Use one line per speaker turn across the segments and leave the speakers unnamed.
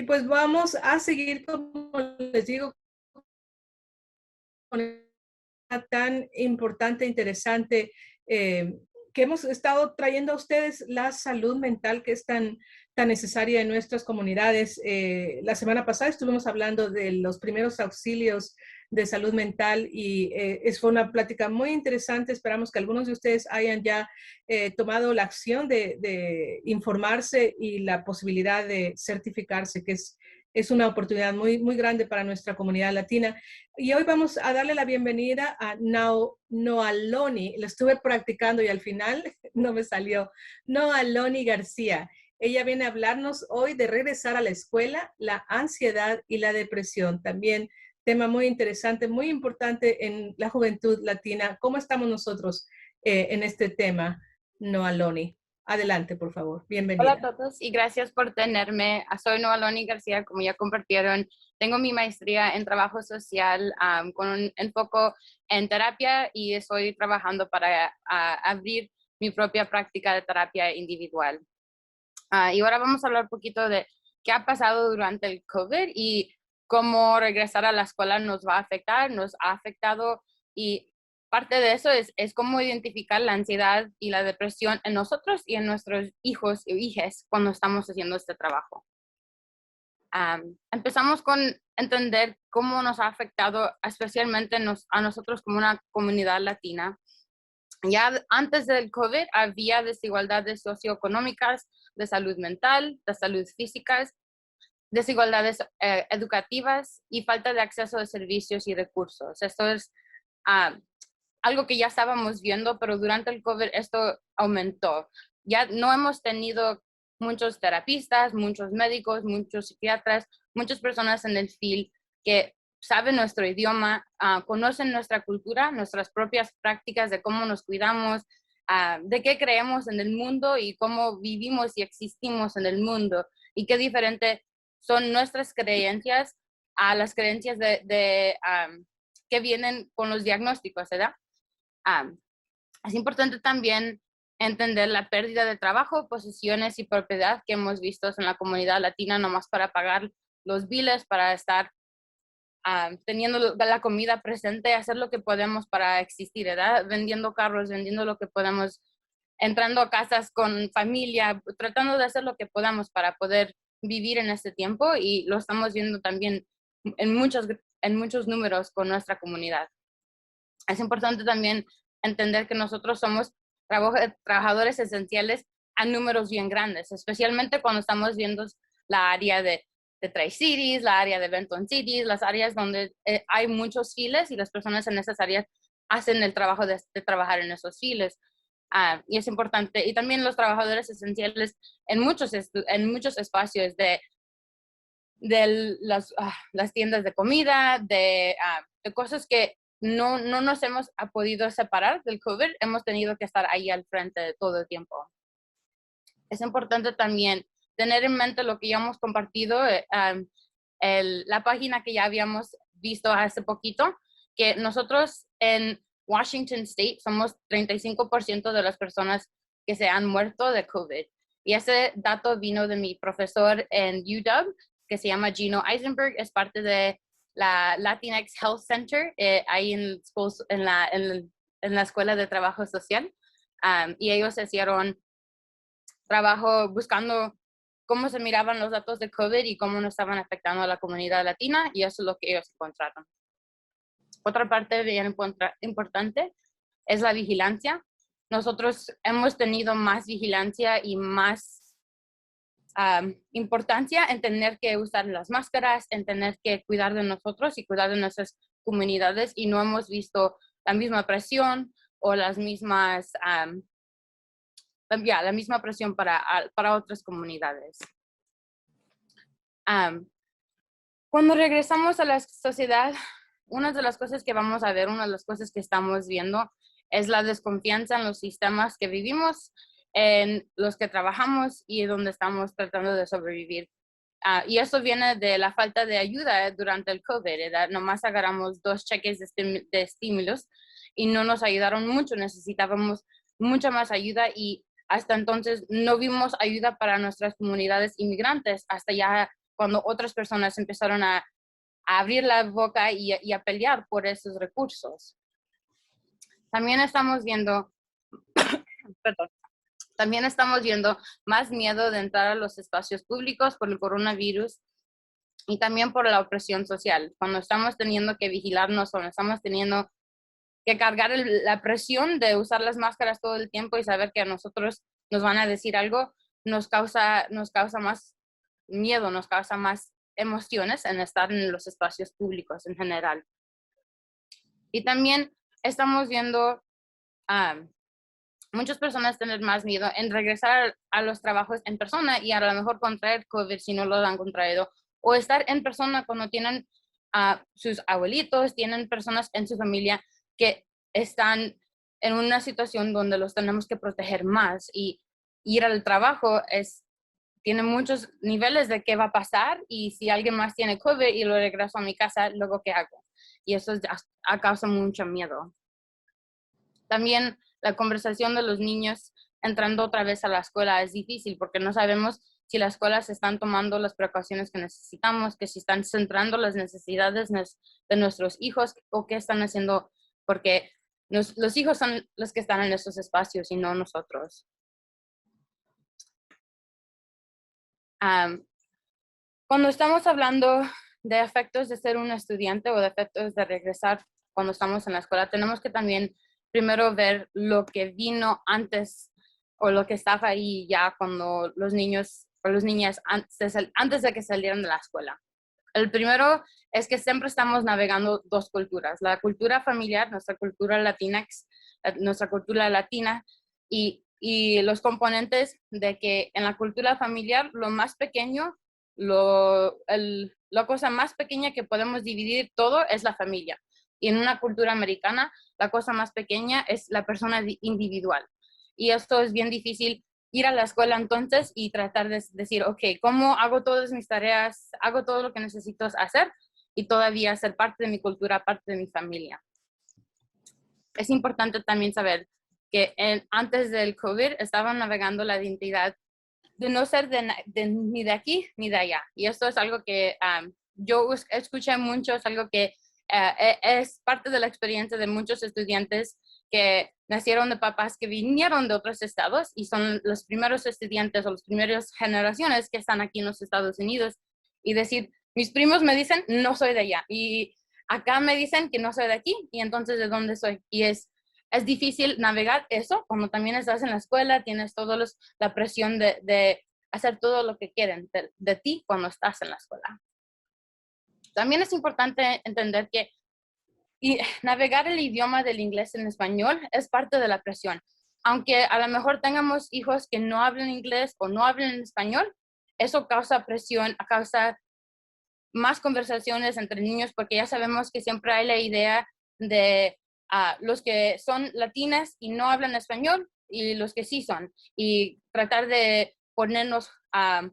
Y pues vamos a seguir, como les digo, con esta tan importante, interesante, que hemos estado trayendo a ustedes la salud mental que es tan necesaria en nuestras comunidades. La semana pasada estuvimos hablando de los primeros auxilios de salud mental y fue una plática muy interesante. Esperamos que algunos de ustedes hayan ya tomado la acción de informarse y la posibilidad de certificarse, que es una oportunidad muy grande para nuestra comunidad latina. Y hoy vamos a darle la bienvenida a Noaloni. Lo estuve practicando y al final no me salió. Noaloni García. Ella viene a hablarnos hoy de regresar a la escuela, la ansiedad y la depresión. También tema muy interesante, muy importante en la juventud latina. ¿Cómo estamos nosotros en este tema, Noaloni? Adelante, por favor.
Hola
Bienvenida.
a todos y gracias por tenerme. Soy Noaloni García, como ya compartieron. Tengo mi maestría en trabajo social con un enfoque en terapia y estoy trabajando para abrir mi propia práctica de terapia individual. Y ahora vamos a hablar un poquito de qué ha pasado durante el COVID y cómo regresar a la escuela nos va a afectar, nos ha afectado y parte de eso es cómo identificar la ansiedad y la depresión en nosotros y en nuestros hijos y hijas cuando estamos haciendo este trabajo. Empezamos con entender cómo nos ha afectado especialmente a nosotros como una comunidad latina. Ya antes del COVID había desigualdades socioeconómicas, de salud mental, de salud física, desigualdades educativas y falta de acceso a servicios y recursos. Esto es algo que ya estábamos viendo, pero durante el COVID esto aumentó. Ya no hemos tenido muchos terapistas, muchos médicos, muchos psiquiatras, muchas personas en el field que saben nuestro idioma, conocen nuestra cultura, nuestras propias prácticas de cómo nos cuidamos, de qué creemos en el mundo y cómo vivimos y existimos en el mundo y qué diferente son nuestras creencias a las creencias que vienen con los diagnósticos, ¿verdad? Es importante también entender la pérdida de trabajo, posesiones y propiedad que hemos visto en la comunidad latina nomás para pagar los biles, para estar teniendo la comida presente, hacer lo que podemos para existir, ¿verdad? Vendiendo carros, vendiendo lo que podemos, entrando a casas con familia, tratando de hacer lo que podamos para poder vivir en este tiempo y lo estamos viendo también en muchos números con nuestra comunidad. Es importante también entender que nosotros somos trabajadores esenciales a números bien grandes, especialmente cuando estamos viendo la área de Tri-Cities, la área de Benton Cities, las áreas donde hay muchos files y las personas en esas áreas hacen el trabajo de trabajar en esos files. Y es importante, y también los trabajadores esenciales en muchos espacios de las tiendas de comida, de cosas que no nos hemos podido separar del COVID, hemos tenido que estar ahí al frente todo el tiempo. Es importante también tener en mente lo que ya hemos compartido, la página que ya habíamos visto hace poquito, que nosotros en Washington State somos 35% de las personas que se han muerto de COVID. Y ese dato vino de mi profesor en UW, que se llama Gino Eisenberg, es parte de la Latinx Health Center, ahí en la Escuela de Trabajo Social. Y ellos hicieron trabajo buscando cómo se miraban los datos de COVID y cómo nos estaban afectando a la comunidad latina, y eso es lo que ellos encontraron. Otra parte bien importante es la vigilancia. Nosotros hemos tenido más vigilancia y más importancia en tener que usar las máscaras, en tener que cuidar de nosotros y cuidar de nuestras comunidades, y no hemos visto la misma presión o las mismas la misma presión para otras comunidades. Cuando regresamos a la sociedad, una de las cosas que vamos a ver, una de las cosas que estamos viendo es la desconfianza en los sistemas que vivimos, en los que trabajamos y donde estamos tratando de sobrevivir. Y eso viene de la falta de ayuda durante el COVID, ¿verdad? Nomás agarramos 2 cheques de estímulos y no nos ayudaron mucho, necesitábamos mucha más ayuda, y hasta entonces no vimos ayuda para nuestras comunidades inmigrantes hasta ya cuando otras personas empezaron a abrir la boca y a pelear por esos recursos. También estamos viendo, perdón, también estamos viendo más miedo de entrar a los espacios públicos por el coronavirus y también por la opresión social. Cuando estamos teniendo que vigilarnos, cuando estamos teniendo que cargar la presión de usar las máscaras todo el tiempo y saber que a nosotros nos van a decir algo, nos causa más miedo, nos causa más emociones en estar en los espacios públicos en general. Y también estamos viendo muchas personas tener más miedo en regresar a los trabajos en persona y a lo mejor contraer COVID si no lo han contraído, o estar en persona cuando tienen a sus abuelitos, tienen personas en su familia que están en una situación donde los tenemos que proteger más, y ir al trabajo tiene muchos niveles de qué va a pasar, y si alguien más tiene COVID y lo regreso a mi casa, luego ¿qué hago? Y eso causa mucho miedo. También la conversación de los niños entrando otra vez a la escuela es difícil porque no sabemos si las escuelas están tomando las precauciones que necesitamos, que si están centrando las necesidades de nuestros hijos o qué están haciendo, porque los hijos son los que están en esos espacios y no nosotros. Cuando estamos hablando de efectos de ser un estudiante o de efectos de regresar cuando estamos en la escuela, tenemos que también primero ver lo que vino antes o lo que estaba ahí ya cuando los niños o las niñas antes de que salieran de la escuela. El primero es que siempre estamos navegando dos culturas, la cultura familiar, nuestra cultura latina y los componentes de que en la cultura familiar lo más pequeño, la cosa más pequeña que podemos dividir todo es la familia. Y en una cultura americana, la cosa más pequeña es la persona individual. Y esto es bien difícil, ir a la escuela entonces y tratar de decir, ok, ¿cómo hago todas mis tareas? Hago todo lo que necesito hacer y todavía ser parte de mi cultura, parte de mi familia. Es importante también saber que antes del COVID estaban navegando la identidad de no ser ni de aquí ni de allá. Y esto es algo que yo escuché mucho, es algo que es parte de la experiencia de muchos estudiantes que nacieron de papás que vinieron de otros estados y son los primeros estudiantes o las primeras generaciones que están aquí en los Estados Unidos, y decir, mis primos me dicen no soy de allá y acá me dicen que no soy de aquí, y entonces ¿de dónde soy? Y es difícil navegar eso cuando también estás en la escuela, tienes toda la presión de hacer todo lo que quieren de ti cuando estás en la escuela. También es importante entender que navegar el idioma del inglés en español es parte de la presión. Aunque a lo mejor tengamos hijos que no hablan inglés o no hablan español, eso causa presión, causa más conversaciones entre niños, porque ya sabemos que siempre hay la idea de los que son latinas y no hablan español y los que sí son, y tratar de ponernos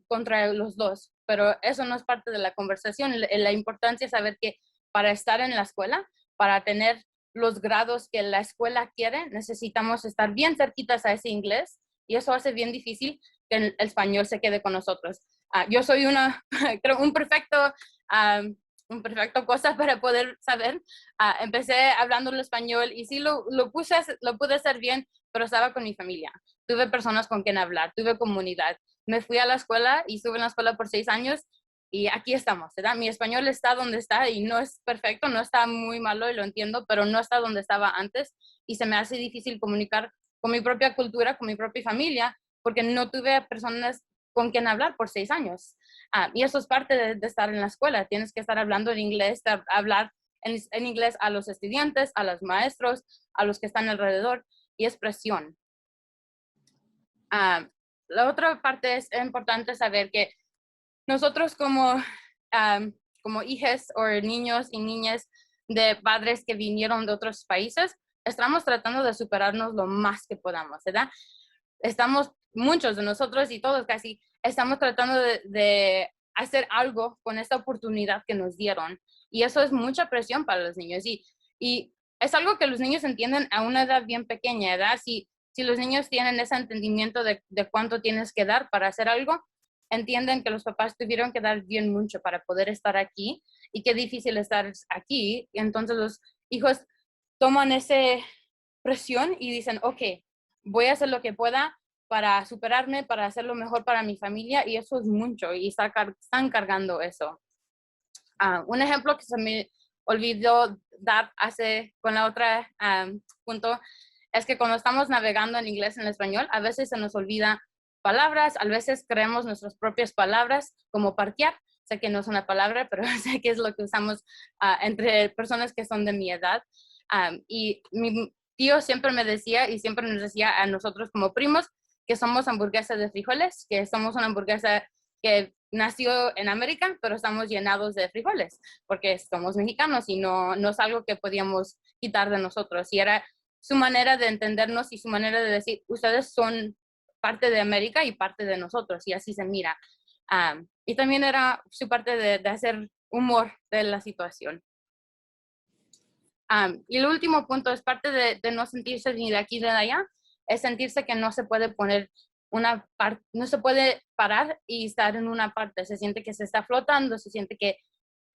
contra los dos. Pero eso no es parte de la conversación. La importancia es saber que para estar en la escuela, para tener los grados que la escuela quiere, necesitamos estar bien cerquitas a ese inglés, y eso hace bien difícil que el español se quede con nosotros. Yo soy creo, un perfecto cosa para poder saber. Empecé hablando el español y sí lo pude hacer bien, pero estaba con mi familia. Tuve personas con quien hablar, tuve comunidad. Me fui a la escuela y estuve en la escuela por 6 años y aquí estamos, ¿verdad? Mi español está donde está y no es perfecto, no está muy malo y lo entiendo, pero no está donde estaba antes, y se me hace difícil comunicar con mi propia cultura, con mi propia familia, porque no tuve personas con quien hablar por 6 años. Y eso es parte de estar en la escuela. Tienes que estar hablando en inglés, hablar en inglés a los estudiantes, a los maestros, a los que están alrededor, y es presión. La otra parte es importante saber que nosotros como hijos o niños y niñas de padres que vinieron de otros países, estamos tratando de superarnos lo más que podamos, ¿verdad? Muchos de nosotros y todos casi, estamos tratando de hacer algo con esta oportunidad que nos dieron. Y eso es mucha presión para los niños. Y es algo que los niños entienden a una edad bien pequeña, ¿verdad? Si los niños tienen ese entendimiento de cuánto tienes que dar para hacer algo, entienden que los papás tuvieron que dar bien mucho para poder estar aquí y qué difícil estar aquí. Y entonces los hijos toman esa presión y dicen, ok, voy a hacer lo que pueda para superarme, para hacer lo mejor para mi familia, y eso es mucho, y están cargando eso. Un ejemplo que se me olvidó dar con la otra punto es que cuando estamos navegando en inglés en español, a veces se nos olvida palabras, a veces creemos nuestras propias palabras, como parquear. Sé que no es una palabra, pero sé que es lo que usamos entre personas que son de mi edad. Y mi tío siempre me decía, y siempre nos decía a nosotros como primos, que somos hamburguesas de frijoles, que somos una hamburguesa que nació en América, pero estamos llenados de frijoles, porque somos mexicanos y no es algo que podíamos quitar de nosotros. Y era su manera de entendernos y su manera de decir, ustedes son parte de América y parte de nosotros, y así se mira. Y también era su parte de hacer humor de la situación. Y el último punto es parte de no sentirse ni de aquí ni de allá, es sentirse que no se puede poner no se puede parar y estar en una parte. Se siente que se está flotando, se siente que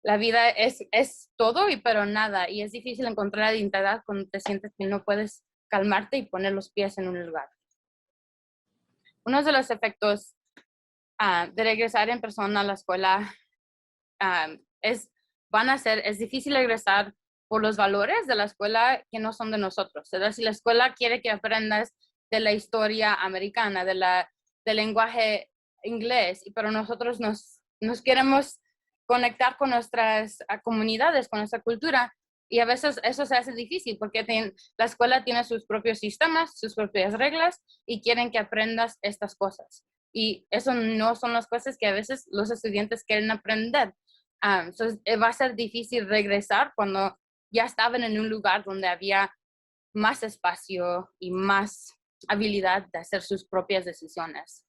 la vida es todo pero nada. Y es difícil encontrar la identidad cuando te sientes que no puedes calmarte y poner los pies en un lugar. Uno de los efectos de regresar en persona a la escuela es difícil regresar por los valores de la escuela que no son de nosotros. ¿Verdad? Si la escuela quiere que aprendas de la historia americana, del lenguaje inglés, pero nosotros nos queremos conectar con nuestras comunidades, con nuestra cultura, y a veces eso se hace difícil porque la escuela tiene sus propios sistemas, sus propias reglas, y quieren que aprendas estas cosas. Y eso no son las cosas que a veces los estudiantes quieren aprender. Entonces va a ser difícil regresar cuando ya estaban en un lugar donde había más espacio y más habilidad de hacer sus propias decisiones.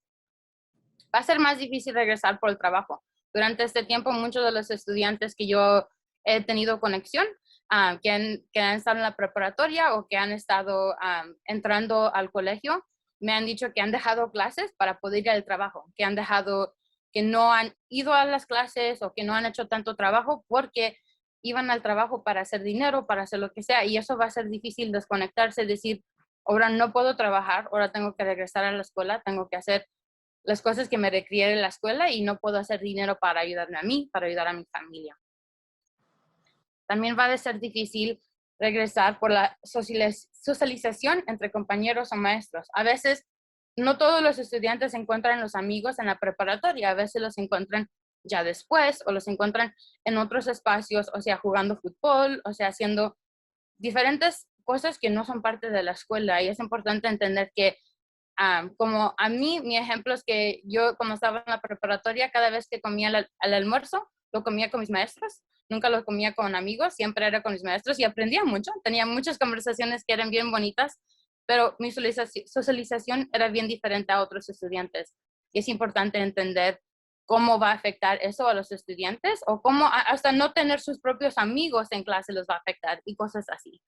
Va a ser más difícil regresar por el trabajo. Durante este tiempo, muchos de los estudiantes que yo he tenido conexión, que han estado en la preparatoria o que han estado entrando al colegio, me han dicho que han dejado clases para poder ir al trabajo, que no han ido a las clases o que no han hecho tanto trabajo porque iban al trabajo para hacer dinero, para hacer lo que sea, y eso va a ser difícil desconectarse, decir, ahora no puedo trabajar, ahora tengo que regresar a la escuela, tengo que hacer las cosas que me requiere la escuela y no puedo hacer dinero para ayudarme a mí, para ayudar a mi familia. También va a ser difícil regresar por la socialización entre compañeros o maestros. A veces no todos los estudiantes encuentran los amigos en la preparatoria, a veces los encuentran ya después o los encuentran en otros espacios, o sea, jugando fútbol, o sea, haciendo diferentes cosas que no son parte de la escuela. Y es importante entender que como a mí, mi ejemplo es que yo cuando estaba en la preparatoria, cada vez que comía al almuerzo, lo comía con mis maestros, nunca lo comía con amigos, siempre era con mis maestros y aprendía mucho, tenía muchas conversaciones que eran bien bonitas, pero mi socialización era bien diferente a otros estudiantes. Y es importante entender cómo va a afectar eso a los estudiantes o cómo hasta no tener sus propios amigos en clase los va a afectar y cosas así.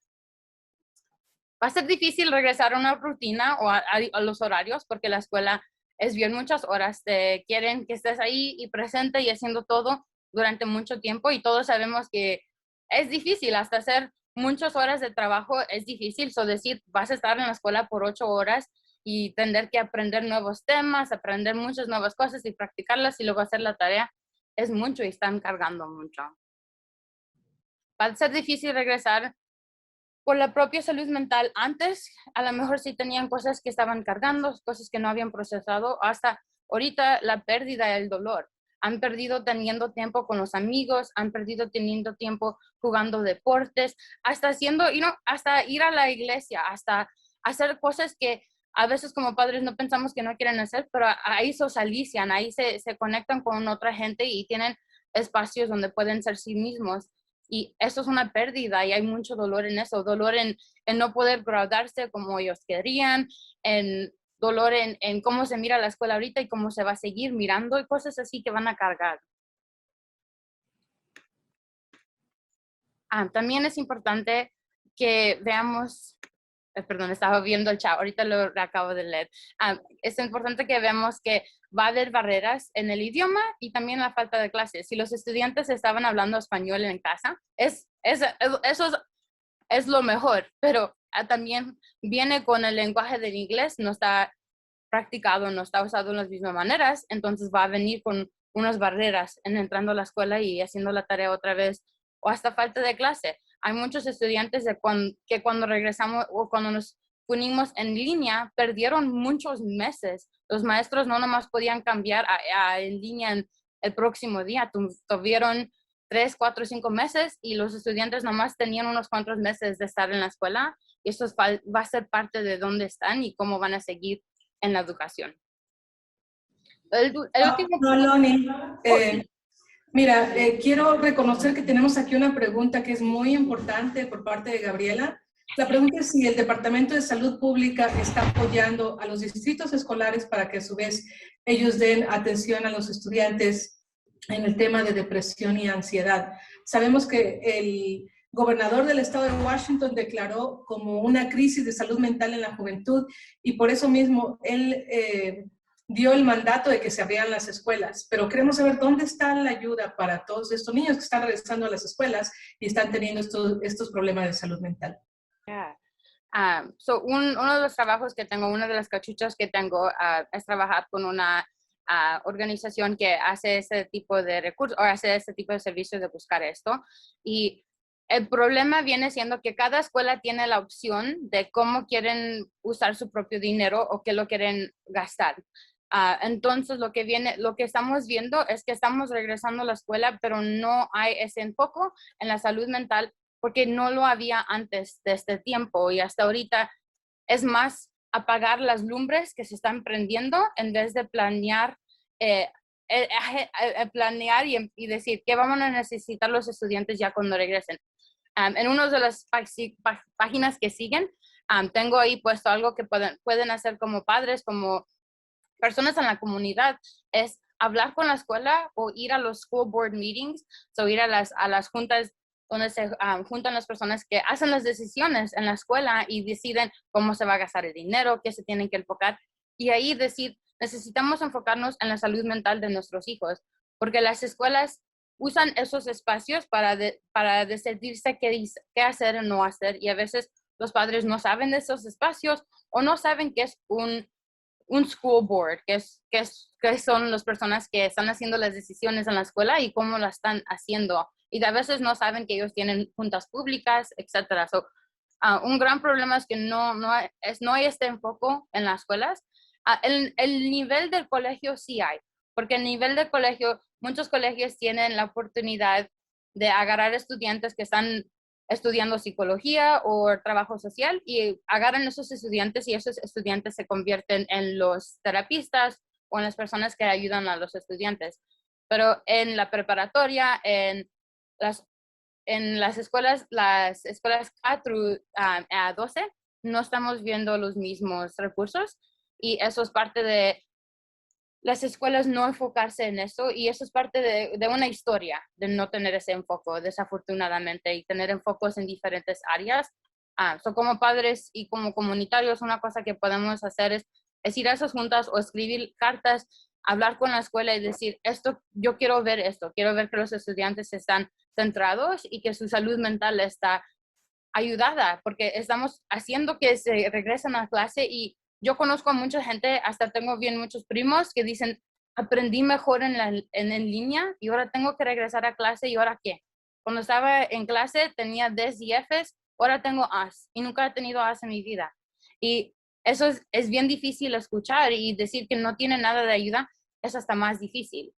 Va a ser difícil regresar a una rutina o a los horarios porque la escuela es bien muchas horas. Te quieren que estés ahí y presente y haciendo todo durante mucho tiempo, y todos sabemos que es difícil, hasta hacer muchas horas de trabajo es difícil. Decir, vas a estar en la escuela por 8 horas y tener que aprender nuevos temas, aprender muchas nuevas cosas y practicarlas y luego hacer la tarea es mucho y están cargando mucho. Va a ser difícil regresar por la propia salud mental. Antes, a lo mejor sí tenían cosas que estaban cargando, cosas que no habían procesado, hasta ahorita la pérdida, el dolor. Han perdido teniendo tiempo con los amigos, han perdido teniendo tiempo jugando deportes, hasta hasta ir a la iglesia, hasta hacer cosas que a veces como padres no pensamos que no quieren hacer, pero ahí socializan, ahí se conectan con otra gente y tienen espacios donde pueden ser sí mismos. Y eso es una pérdida y hay mucho dolor en eso, dolor en no poder graduarse como ellos querían, en dolor en cómo se mira la escuela ahorita y cómo se va a seguir mirando y cosas así que van a cargar. También es importante que veamos perdón, estaba viendo el chat, ahorita lo acabo de leer. Es importante que vemos que va a haber barreras en el idioma y también la falta de clases. Si los estudiantes estaban hablando español en casa, eso es lo mejor, pero también viene con el lenguaje del inglés, no está practicado, no está usado en las mismas maneras, entonces va a venir con unas barreras en entrando a la escuela y haciendo la tarea otra vez, o hasta falta de clase. Hay muchos estudiantes que cuando regresamos o cuando nos unimos en línea, perdieron muchos meses. Los maestros no nomás podían cambiar en línea el próximo día, tuvieron 3, 4, 5 meses y los estudiantes nomás tenían unos cuantos meses de estar en la escuela y eso va a ser parte de dónde están y cómo van a seguir en la educación. El último
No, Loni,
oh, sí.
mira, quiero reconocer que tenemos aquí una pregunta que es muy importante por parte de Gabriela. La pregunta es si el Departamento de Salud Pública está apoyando a los distritos escolares para que a su vez ellos den atención a los estudiantes en el tema de depresión y ansiedad. Sabemos que el gobernador del estado de Washington declaró como una crisis de salud mental en la juventud y por eso mismo él dio el mandato de que se abrieran las escuelas, pero queremos saber dónde está la ayuda para todos estos niños que están regresando a las escuelas y están teniendo estos problemas de salud mental.
Yeah. Uno de los trabajos que tengo, una de las cachuchas que tengo es trabajar con una organización que hace ese tipo de recursos o hace ese tipo de servicios de buscar esto. Y el problema viene siendo que cada escuela tiene la opción de cómo quieren usar su propio dinero o qué lo quieren gastar. Entonces, lo que estamos viendo es que estamos regresando a la escuela, pero no hay ese enfoque en la salud mental porque no lo había antes de este tiempo y hasta ahorita es más apagar las lumbres que se están prendiendo en vez de planear, planear y decir qué vamos a necesitar los estudiantes ya cuando regresen. En una de las páginas que siguen, tengo ahí puesto algo que pueden hacer como padres, como personas en la comunidad, es hablar con la escuela o ir a los school board meetings, o ir a las juntas donde se juntan las personas que hacen las decisiones en la escuela y deciden cómo se va a gastar el dinero, qué se tienen que enfocar. Y ahí decir, necesitamos enfocarnos en la salud mental de nuestros hijos, porque las escuelas usan esos espacios para decidirse qué hacer o no hacer. Y a veces los padres no saben de esos espacios o no saben qué es un school board, que son las personas que están haciendo las decisiones en la escuela y cómo las están haciendo. Y a veces no saben que ellos tienen juntas públicas, etcétera. Un gran problema es que no hay este enfoque en las escuelas. El nivel del colegio sí hay, porque el nivel del colegio, muchos colegios tienen la oportunidad de agarrar estudiantes que están estudiando psicología o trabajo social y agarran a esos estudiantes y esos estudiantes se convierten en los terapistas o en las personas que ayudan a los estudiantes. Pero en la preparatoria, las escuelas A 12, no estamos viendo los mismos recursos y eso es parte de las escuelas no enfocarse en eso y eso es parte de una historia de no tener ese enfoque, desafortunadamente, y tener enfocos en diferentes áreas. Como padres y como comunitarios, una cosa que podemos hacer es ir a esas juntas o escribir cartas, hablar con la escuela y decir, yo quiero ver esto, quiero ver que los estudiantes están centrados y que su salud mental está ayudada, porque estamos haciendo que se regresen a clase y yo conozco a mucha gente, hasta tengo bien muchos primos que dicen, aprendí mejor en línea y ahora tengo que regresar a clase y ahora qué. Cuando estaba en clase tenía Ds y Fs, ahora tengo As y nunca he tenido As en mi vida. Y eso es bien difícil escuchar y decir que no tiene nada de ayuda es hasta más difícil.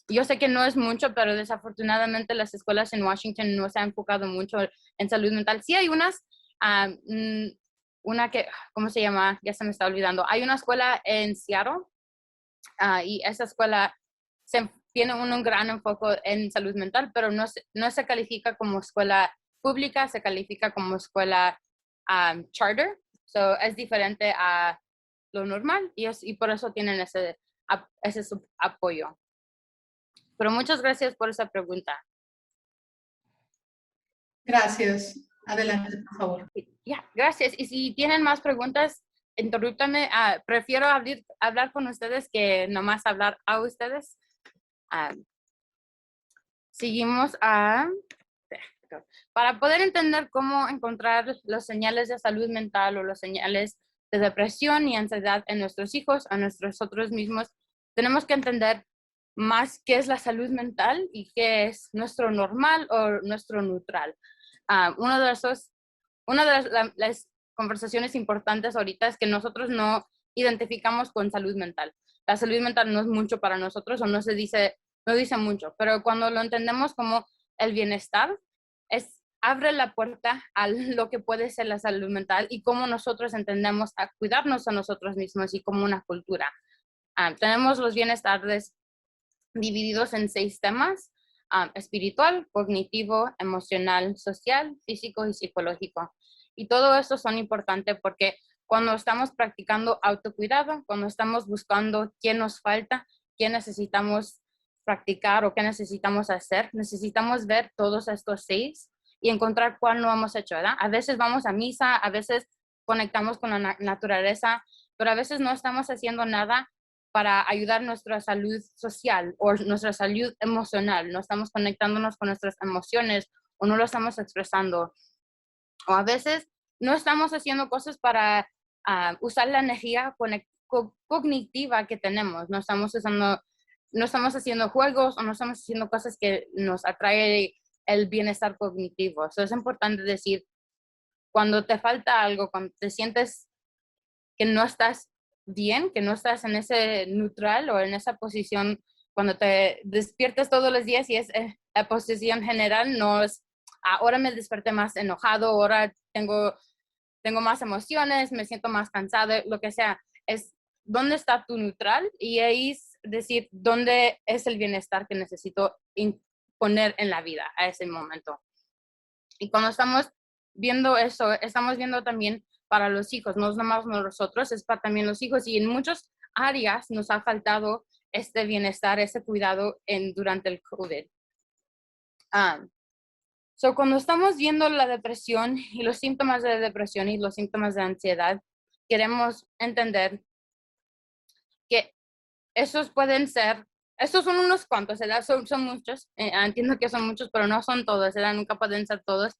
Yo sé que no es mucho, pero desafortunadamente las escuelas en Washington no se han enfocado mucho en salud mental. Sí hay una que, ¿cómo se llama? Ya se me está olvidando. Hay una escuela en Seattle y esa escuela tiene un gran enfoque en salud mental, pero no se califica como escuela pública, se califica como escuela charter. Es diferente a lo normal y por eso tienen ese apoyo. Pero muchas gracias por esa pregunta.
Gracias. Adelante, por favor.
Ya, gracias. Y si tienen más preguntas, interrúptame. Prefiero hablar con ustedes que nomás hablar a ustedes. Ah, seguimos a... Para poder entender cómo encontrar los señales de salud mental o los señales de depresión y ansiedad en nuestros hijos, a nosotros mismos, tenemos que entender más qué es la salud mental y qué es nuestro normal o nuestro neutral. Una de las conversaciones importantes ahorita es que nosotros no identificamos con salud mental. La salud mental no es mucho para nosotros o no dice mucho, pero cuando lo entendemos como el bienestar, abre la puerta a lo que puede ser la salud mental y cómo nosotros entendemos a cuidarnos a nosotros mismos y como una cultura. Tenemos los bienestares divididos en 6 temas: espiritual, cognitivo, emocional, social, físico y psicológico. Y todo esto son importantes porque cuando estamos practicando autocuidado, cuando estamos buscando qué nos falta, qué necesitamos practicar o qué necesitamos hacer, necesitamos ver todos estos 6 y encontrar cuál no hemos hecho, ¿verdad? A veces vamos a misa, a veces conectamos con la naturaleza, pero a veces no estamos haciendo nada para ayudar nuestra salud social o nuestra salud emocional. No estamos conectándonos con nuestras emociones o no lo estamos expresando. O a veces no estamos haciendo cosas para usar la energía cognitiva que tenemos. No estamos haciendo juegos o no estamos haciendo cosas que nos atrae el bienestar cognitivo. Eso es importante decir, cuando te falta algo, cuando te sientes que no estás bien, que no estás en ese neutral o en esa posición, cuando te despiertas todos los días y es la posición general, no es, ahora me desperté más enojado, ahora tengo más emociones, me siento más cansado, lo que sea, es dónde está tu neutral y ahí es decir dónde es el bienestar que necesito poner en la vida a ese momento. Y cuando estamos viendo eso, estamos viendo también para los hijos, no es nomás nosotros, es para también los hijos. Y en muchas áreas nos ha faltado este bienestar, este cuidado durante el COVID. Cuando estamos viendo la depresión y los síntomas de depresión y los síntomas de ansiedad, queremos entender que estos son unos cuantos, ¿verdad? Son muchos, entiendo que son muchos, pero no son todos, ¿verdad? Nunca pueden ser todos.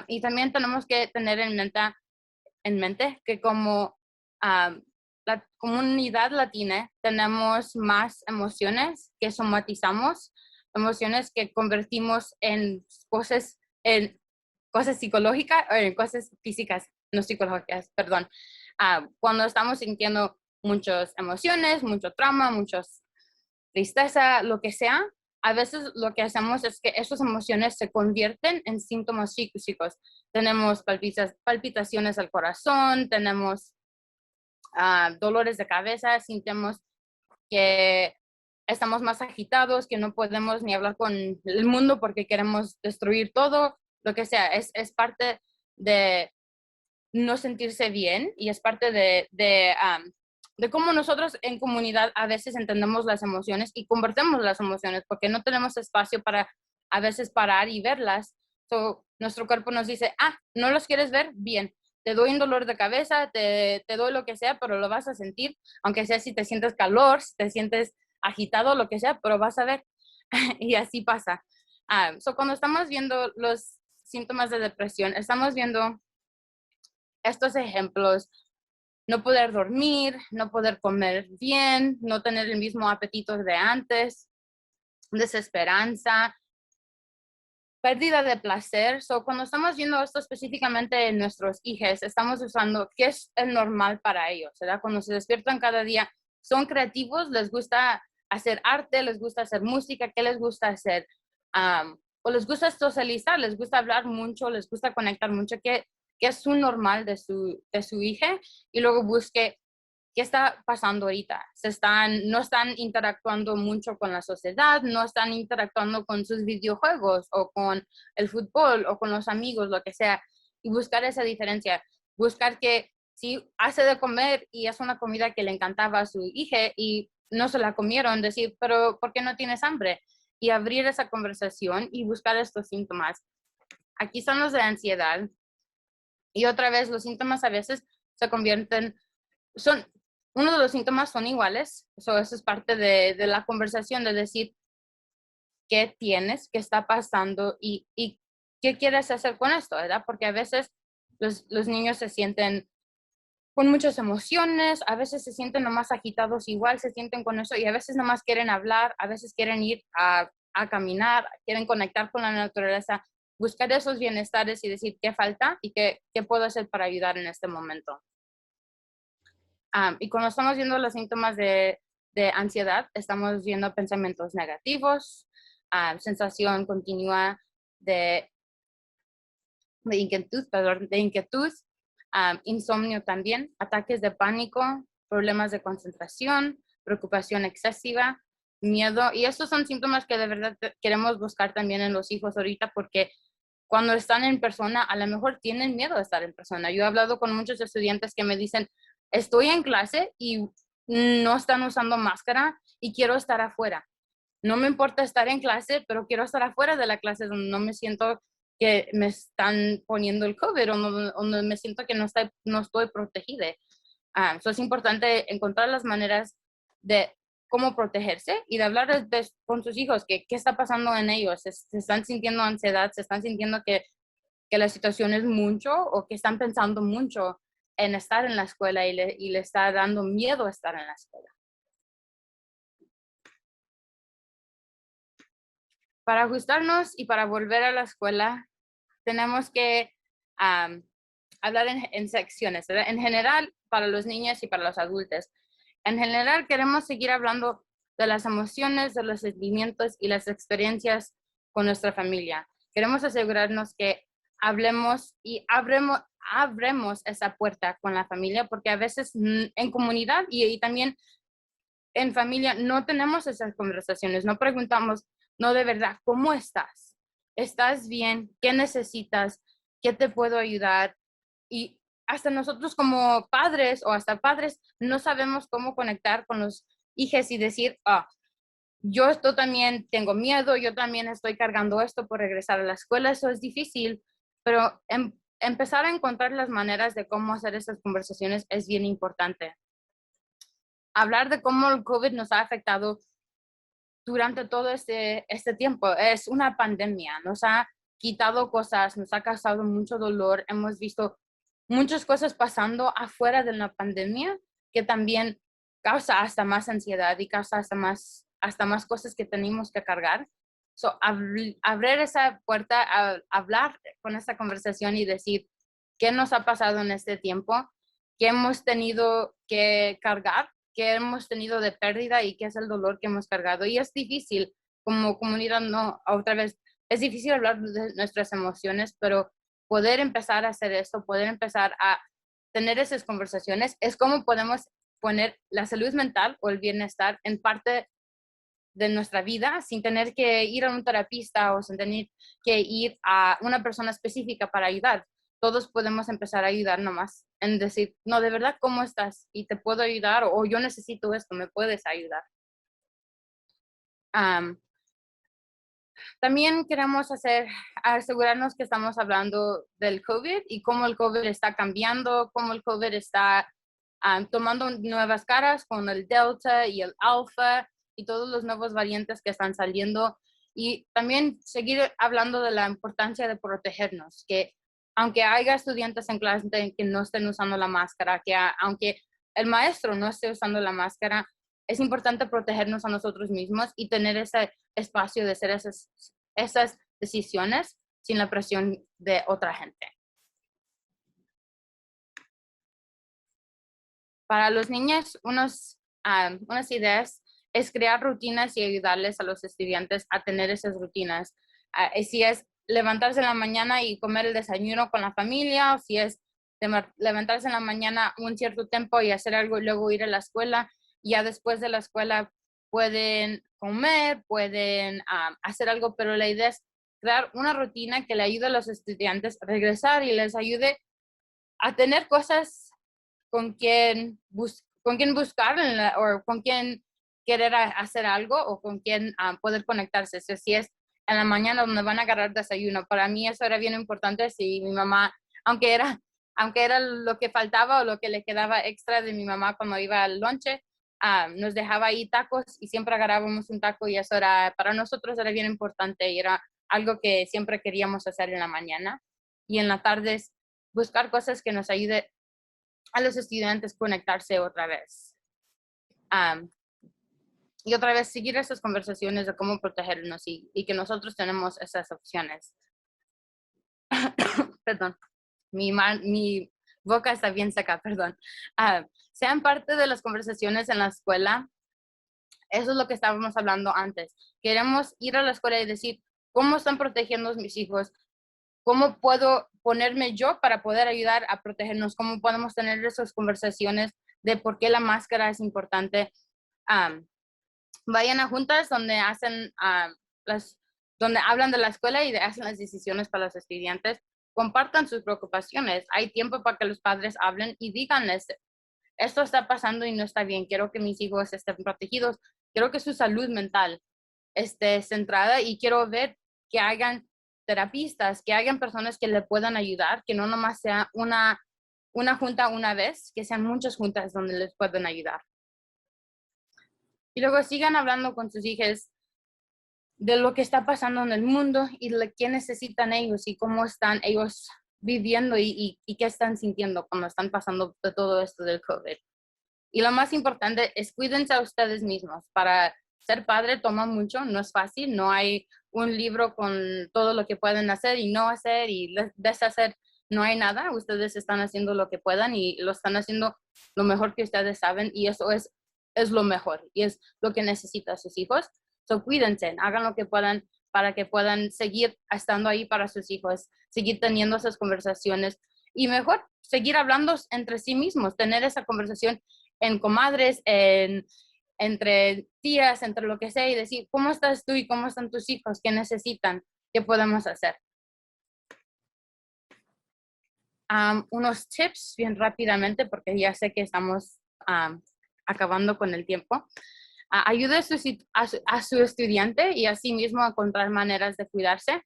Y también tenemos que tener en mente que como la comunidad latina tenemos más emociones que somatizamos, emociones que convertimos en cosas psicológicas, o en cosas físicas, no psicológicas, perdón. Cuando estamos sintiendo muchas emociones, mucho trauma, muchos tristeza, lo que sea, a veces lo que hacemos es que esas emociones se convierten en síntomas físicos. Tenemos palpitaciones al corazón, tenemos dolores de cabeza, sentimos que estamos más agitados, que no podemos ni hablar con el mundo porque queremos destruir todo, lo que sea. Es parte de no sentirse bien y es parte de cómo nosotros en comunidad a veces entendemos las emociones y convertimos las emociones porque no tenemos espacio para a veces parar y verlas. Nuestro cuerpo nos dice, ¿no los quieres ver? Bien, te doy un dolor de cabeza, te doy lo que sea, pero lo vas a sentir, aunque sea si te sientes calor, si te sientes agitado, lo que sea, pero vas a ver. Y así pasa. Cuando estamos viendo los síntomas de depresión, estamos viendo estos ejemplos: no poder dormir, no poder comer bien, no tener el mismo apetito de antes, desesperanza, pérdida de placer. Cuando estamos viendo esto específicamente en nuestros hijos, estamos usando qué es el normal para ellos, ¿verdad? Cuando se despiertan cada día, son creativos, les gusta hacer arte, les gusta hacer música, ¿qué les gusta hacer? O les gusta socializar, les gusta hablar mucho, les gusta conectar mucho, ¿qué es su normal de su hija? Y luego busque qué está pasando ahorita. No están interactuando mucho con la sociedad, no están interactuando con sus videojuegos o con el fútbol o con los amigos, lo que sea. Y buscar esa diferencia. Buscar que si hace de comer y es una comida que le encantaba a su hija y no se la comieron, decir, pero ¿por qué no tienes hambre? Y abrir esa conversación y buscar estos síntomas. Aquí son los de ansiedad. Y otra vez, los síntomas a veces se convierten, uno de los síntomas son iguales. Eso es parte de la conversación, de decir qué tienes, qué está pasando y qué quieres hacer con esto, ¿verdad? Porque a veces los niños se sienten con muchas emociones, a veces se sienten nomás agitados igual, se sienten con eso y a veces nomás quieren hablar, a veces quieren ir a caminar, quieren conectar con la naturaleza, buscar esos bienestares y decir qué falta y qué puedo hacer para ayudar en este momento. Y cuando estamos viendo los síntomas de ansiedad, estamos viendo pensamientos negativos, sensación continua de, de inquietud, insomnio también, ataques de pánico, problemas de concentración, preocupación excesiva, miedo. Y estos son síntomas que de verdad queremos buscar también en los hijos ahorita porque cuando están en persona, a lo mejor tienen miedo de estar en persona. Yo he hablado con muchos estudiantes que me dicen, estoy en clase y no están usando máscara y quiero estar afuera. No me importa estar en clase, pero quiero estar afuera de la clase donde no me siento que me están poniendo el COVID o no me siento que no estoy protegida. So es importante encontrar las maneras de cómo protegerse y de hablar con sus hijos, qué está pasando en ellos, se están sintiendo ansiedad, se están sintiendo que la situación es mucho o que están pensando mucho en estar en la escuela y le está dando miedo estar en la escuela. Para ajustarnos y para volver a la escuela, tenemos que hablar en secciones, ¿verdad? En general, para los niños y para los adultos. En general, queremos seguir hablando de las emociones, de los sentimientos y las experiencias con nuestra familia. Queremos asegurarnos que hablemos y abremos esa puerta con la familia, porque a veces en comunidad y también en familia no tenemos esas conversaciones, no preguntamos, no de verdad, ¿cómo estás? ¿Estás bien? ¿Qué necesitas? ¿Qué te puedo ayudar? Y hasta nosotros como padres o hasta padres no sabemos cómo conectar con los hijos y decir, yo esto también tengo miedo, yo también estoy cargando esto por regresar a la escuela, eso es difícil, pero empezar a encontrar las maneras de cómo hacer esas conversaciones es bien importante. Hablar de cómo el COVID nos ha afectado durante todo este tiempo. Es una pandemia, nos ha quitado cosas, nos ha causado mucho dolor. Hemos visto muchas cosas pasando afuera de la pandemia que también causa hasta más ansiedad y causa hasta más cosas que tenemos que cargar. So, abrir esa puerta, hablar con esta conversación y decir qué nos ha pasado en este tiempo, qué hemos tenido que cargar, qué hemos tenido de pérdida y qué es el dolor que hemos cargado. Y es difícil, como comunidad, no, otra vez, es difícil hablar de nuestras emociones, pero poder empezar a hacer esto, poder empezar a tener esas conversaciones, es como podemos poner la salud mental o el bienestar en parte de nuestra vida sin tener que ir a un terapista o sin tener que ir a una persona específica para ayudar. Todos podemos empezar a ayudar nomás en decir, no, de verdad, ¿cómo estás? Y te puedo ayudar o yo necesito esto, ¿me puedes ayudar? También queremos asegurarnos que estamos hablando del COVID y cómo el COVID está cambiando, cómo el COVID está tomando nuevas caras con el Delta y el Alpha y todos los nuevos variantes que están saliendo. Y también seguir hablando de la importancia de protegernos, que aunque haya estudiantes en clase que no estén usando la máscara, aunque el maestro no esté usando la máscara, es importante protegernos a nosotros mismos y tener ese espacio de hacer esas decisiones sin la presión de otra gente. Para los niños, unas ideas es crear rutinas y ayudarles a los estudiantes a tener esas rutinas. Si es levantarse en la mañana y comer el desayuno con la familia, o si es levantarse en la mañana un cierto tiempo y hacer algo y luego ir a la escuela. Ya después de la escuela pueden comer, pueden hacer algo, pero la idea es crear una rutina que le ayude a los estudiantes a regresar y les ayude a tener cosas con quien buscar o con quien querer hacer algo o con quien poder conectarse. Si es en la mañana donde van a agarrar desayuno. Para mí eso era bien importante. Si mi mamá, aunque era lo que faltaba o lo que le quedaba extra de mi mamá cuando iba al lonche, nos dejaba ahí tacos y siempre agarrábamos un taco y eso era, para nosotros era bien importante y era algo que siempre queríamos hacer en la mañana. Y en la tarde buscar cosas que nos ayude a los estudiantes conectarse otra vez. Y otra vez seguir esas conversaciones de cómo protegernos y que nosotros tenemos esas opciones. Perdón, mi boca está bien seca, perdón. Sean parte de las conversaciones en la escuela. Eso es lo que estábamos hablando antes. Queremos ir a la escuela y decir, ¿cómo están protegiendo mis hijos? ¿Cómo puedo ponerme yo para poder ayudar a protegernos? ¿Cómo podemos tener esas conversaciones de por qué la máscara es importante? Vayan a juntas donde hacen donde hablan de la escuela y hacen las decisiones para los estudiantes. Compartan sus preocupaciones. Hay tiempo para que los padres hablen y díganles, esto está pasando y no está bien. Quiero que mis hijos estén protegidos. Quiero que su salud mental esté centrada y quiero ver que hagan terapistas, que hagan personas que le puedan ayudar, que no nomás sea una junta una vez, que sean muchas juntas donde les puedan ayudar. Y luego sigan hablando con sus hijos de lo que está pasando en el mundo y de qué necesitan ellos y cómo están ellos viviendo y qué están sintiendo cuando están pasando de todo esto del COVID. Y lo más importante es cuídense a ustedes mismos. Para ser padre toma mucho, no es fácil, no hay un libro con todo lo que pueden hacer y no hacer y deshacer, no hay nada. Ustedes están haciendo lo que puedan y lo están haciendo lo mejor que ustedes saben y eso es lo mejor y es lo que necesitan sus hijos. So, cuídense, hagan lo que puedan para que puedan seguir estando ahí para sus hijos, seguir teniendo esas conversaciones y mejor seguir hablando entre sí mismos, tener esa conversación en comadres, entre tías, entre lo que sea y decir, ¿cómo estás tú y cómo están tus hijos? ¿Qué necesitan? ¿Qué podemos hacer? Unos tips bien rápidamente porque ya sé que estamos acabando con el tiempo. Ayude a su estudiante y a sí mismo a encontrar maneras de cuidarse.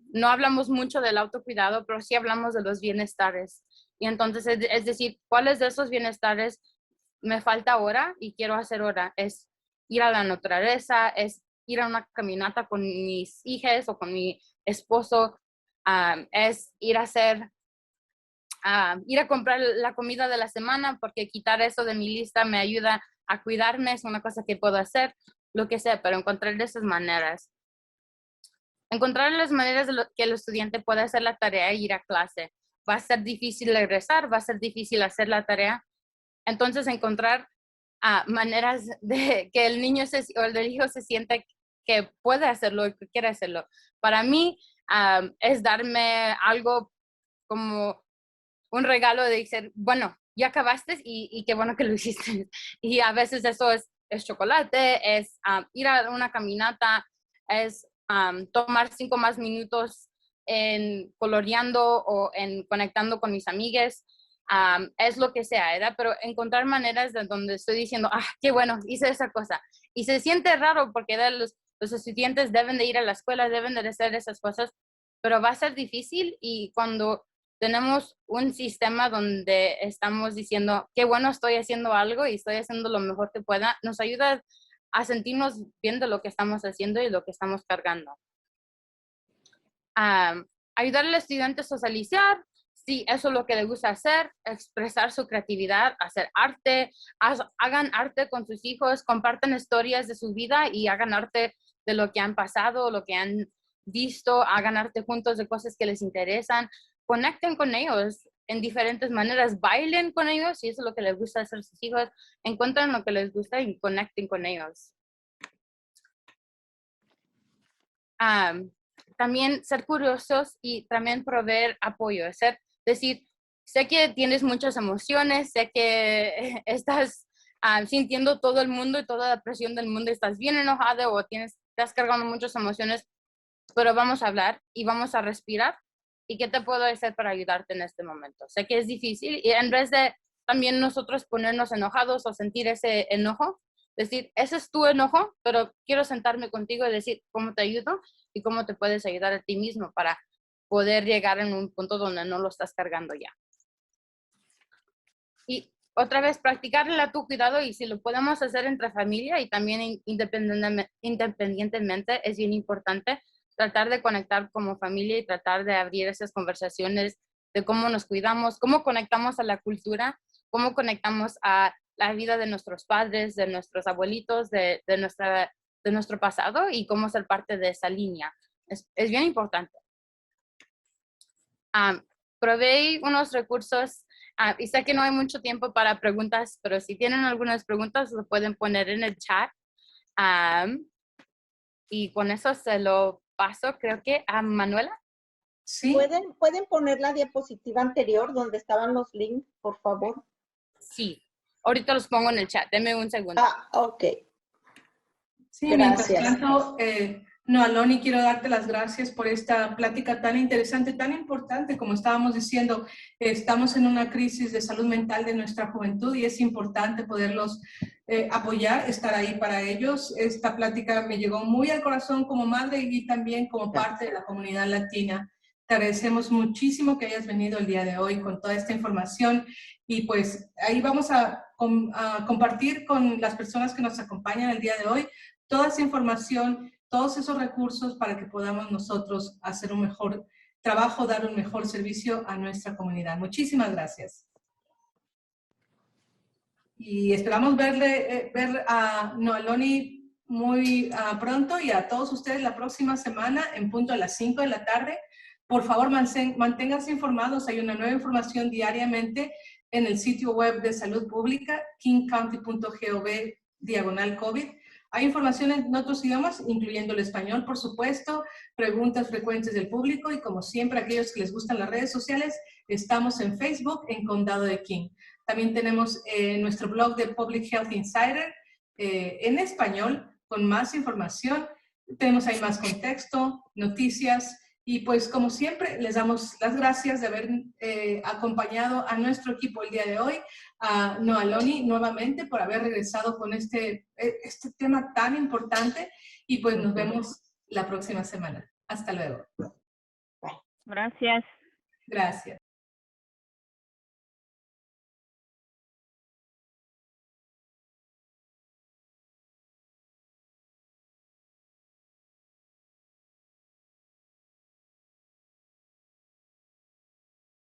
No hablamos mucho del autocuidado, pero sí hablamos de los bienestares. Y entonces, es decir, ¿cuáles de esos bienestares me falta ahora y quiero hacer ahora? Es ir a la naturaleza, es ir a una caminata con mis hijas o con mi esposo, es ir a comprar la comida de la semana, porque quitar eso de mi lista me ayuda a cuidarme, es una cosa que puedo hacer, lo que sea, pero encontrar esas maneras. Encontrar las maneras de que el estudiante pueda hacer la tarea e ir a clase. Va a ser difícil regresar, va a ser difícil hacer la tarea. Entonces, encontrar maneras de que el niño o el hijo se siente que puede hacerlo y que quiere hacerlo. Para mí, es darme algo como un regalo de decir, bueno, ya acabaste y qué bueno que lo hiciste. Y a veces eso es chocolate, es ir a una caminata, es tomar 5 más minutos en coloreando o en conectando con mis amigas. Es lo que sea, ¿verdad? Pero encontrar maneras de donde estoy diciendo, qué bueno, hice esa cosa. Y se siente raro porque los estudiantes deben de ir a la escuela, deben de hacer esas cosas, pero va a ser difícil y cuando tenemos un sistema donde estamos diciendo, qué bueno, estoy haciendo algo y estoy haciendo lo mejor que pueda, nos ayuda a sentirnos bien de lo que estamos haciendo y lo que estamos cargando. Ayudar al estudiante a socializar, si eso es lo que le gusta hacer, expresar su creatividad, hacer arte, hagan arte con sus hijos, compartan historias de su vida y hagan arte de lo que han pasado, lo que han visto, hagan arte juntos de cosas que les interesan, conecten con ellos en diferentes maneras, bailen con ellos, si eso es lo que les gusta hacer a sus hijos, encuentren lo que les gusta y conecten con ellos. También ser curiosos y también proveer apoyo, decir, sé que tienes muchas emociones, sé que estás sintiendo todo el mundo y toda la presión del mundo, estás bien enojado o estás cargando muchas emociones, pero vamos a hablar y vamos a respirar. ¿Y qué te puedo hacer para ayudarte en este momento? Sé que es difícil y en vez de también nosotros ponernos enojados o sentir ese enojo, decir, ese es tu enojo, pero quiero sentarme contigo y decir cómo te ayudo y cómo te puedes ayudar a ti mismo para poder llegar en un punto donde no lo estás cargando ya. Y otra vez, practicarle a tu cuidado, y si lo podemos hacer entre familia y también independientemente, es bien importante tratar de conectar como familia y tratar de abrir esas conversaciones de cómo nos cuidamos, cómo conectamos a la cultura, cómo conectamos a la vida de nuestros padres, de nuestros abuelitos, de nuestro pasado y cómo ser parte de esa línea. Es bien importante. Proveí unos recursos y sé que no hay mucho tiempo para preguntas, pero si tienen algunas preguntas lo pueden poner en el chat. Y con eso se lo paso, creo que a Manuela.
Sí.
¿Pueden poner la diapositiva anterior donde estaban los links, por favor?
Sí, ahorita los pongo en el chat, denme un segundo.
Ok.
Sí,
Gracias.
Mientras tanto, Noaloni, quiero darte las gracias por esta plática tan interesante, tan importante. Como estábamos diciendo, estamos en una crisis de salud mental de nuestra juventud y es importante poderlos apoyar, estar ahí para ellos. Esta plática me llegó muy al corazón como madre y también como parte de la comunidad latina. Te agradecemos muchísimo que hayas venido el día de hoy con toda esta información y pues ahí vamos a compartir con las personas que nos acompañan el día de hoy toda esa información, todos esos recursos para que podamos nosotros hacer un mejor trabajo, dar un mejor servicio a nuestra comunidad. Muchísimas gracias. Y esperamos ver a Noaloni muy pronto y a todos ustedes la próxima semana en punto a las 5 de la tarde. Por favor, manténganse informados. Hay una nueva información diariamente en el sitio web de Salud Pública, kingcounty.gov/COVID. Hay información en otros idiomas, incluyendo el español, por supuesto, preguntas frecuentes del público y, como siempre, aquellos que les gustan las redes sociales, estamos en Facebook, en Condado de King. También tenemos nuestro blog de Public Health Insider en español, con más información. Tenemos ahí más contexto, noticias, y pues como siempre les damos las gracias de haber acompañado a nuestro equipo el día de hoy, a Noaloni nuevamente por haber regresado con este tema tan importante y pues nos vemos la próxima semana. Hasta luego.
Gracias.
Gracias.